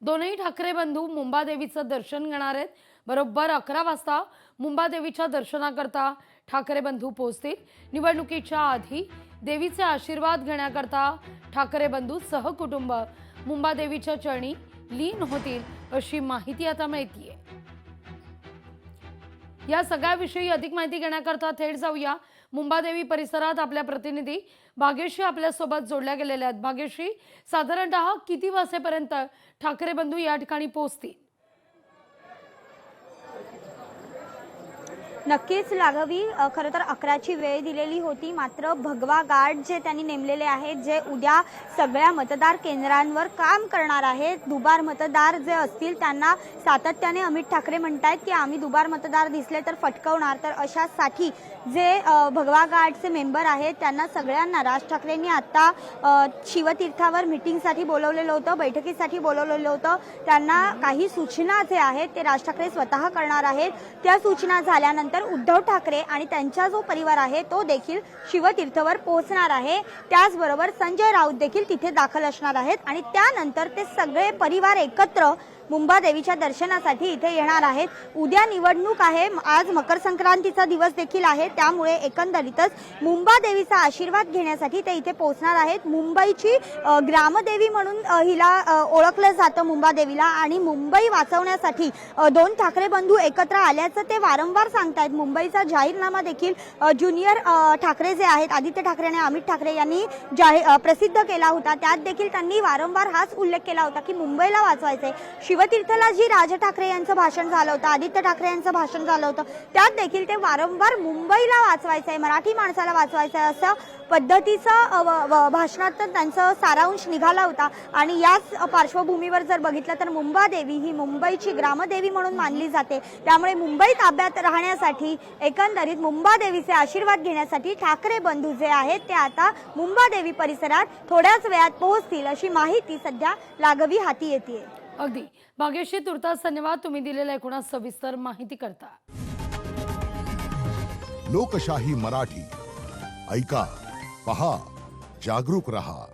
दोनही ठाकरे बंधू मुंबादेवीचं दर्शन घेणार आहेत। बरोबर 11 वाजता मुंबादेवीच्या दर्शनाकरता ठाकरे बंधू पोहोचतील। निवडणुकीच्या आधी देवीचे आशीर्वाद घेण्याकरता ठाकरे बंधू सहकुटुंब मुंबादेवीच्या चरणी लीन होतील अशी माहिती आता मिळतेय। या सगळ्याविषयी अधिक माहिती घेण्याकरता थेट जाऊया मुंबादेवी परिसरात। आपल्या प्रतिनिधी भाग्यश्री आपल्या सोबत जोडल्या गेलेल्या आहेत। भाग्यश्री, साधारणतः किती वाजेपर्यंत ठाकरे बंधू या ठिकाणी पोहोचतील? नक्कीच लाघवी, खरं तर 11ची वेळ दिलेली होती, मात्र भगवा गार्ड जे त्यांनी नेमलेले आहेत, जे उद्या सगळ्या मतदार केंद्रांवर काम करणार आहेत, दुबार मतदार जे असतील त्यांना सातत्याने अमित ठाकरे म्हणतायत की आम्ही दुबार मतदार दिसले तर फटकवणार। तर अशासाठी जे भगवा गार्डचे मेंबर आहेत त्यांना सगळ्यांना राज ठाकरेंनी आता शिवतीर्थावर मीटिंगसाठी बोलवलेलं होतं, बैठकीसाठी बोलवलेलं होतं। त्यांना काही सूचना जे आहेत ते राज ठाकरे स्वतः करणार आहेत। त्या सूचना झाल्यानंतर उद्धव ठाकरे आणि त्यांचा जो परिवार आहे तो देखील शिवतीर्थवर पोहोचणार आहे। त्याचबरोबर संजय राऊत देखील तिथे दाखल असणार आहेत आणि त्यानंतर ते सगळे परिवार एकत्र मुंबादेवीच्या दर्शनासाठी इथे येणार आहेत। उद्या निवडणूक आहे, आज मकर संक्रांतीचा दिवस देखील आहे, त्यामुळे एकंदरीतच मुंबादेवीचा आशीर्वाद घेण्यासाठी ते इथे पोहोचणार आहेत। मुंबईची ग्रामदेवी म्हणून हिला ओळखलं जातं मुंबादेवीला, आणि मुंबई वाचवण्यासाठी दोन ठाकरे बंधू एकत्र आल्याचं ते वारंवार सांगतायत। मुंबईचा जाहीरनामा देखील ज्युनियर ठाकरे जे आहेत, आदित्य ठाकरे आणि अमित ठाकरे यांनी प्रसिद्ध केला होता। त्यात देखील त्यांनी वारंवार हाच उल्लेख केला होता की मुंबईला वाचवायचंय। शिवतीर्थला जी राज ठाकरे यांचं भाषण झालं होतं, आदित्य ठाकरे यांचं भाषण झालं होतं, त्यात देखील ते वारंवार मुंबईला वाचवायचंय, मराठी माणसाला वाचवायचंय असं पद्धतीचं भाषणात त्यांचं सारांश निघाला होता। आणि याच पार्श्वभूमीवर जर बघितलं तर मुंबादेवी ही मुंबईची ग्रामदेवी म्हणून मानली जाते। त्यामुळे मुंबई ताब्यात राहण्यासाठी, एकंदरीत मुंबादेवीचे आशीर्वाद घेण्यासाठी ठाकरे बंधू जे आहेत ते आता मुंबादेवी परिसरात थोड्याच वेळात पोहोचतील अशी माहिती सध्या लाघवी हाती येते। अगदी भाग्यश्री, तुर्तास धन्यवाद तुम्ही दिलेल्या एकूण सविस्तर माहिती करता। लोकशाही मराठी ऐका, पहा, जागरूक रहा।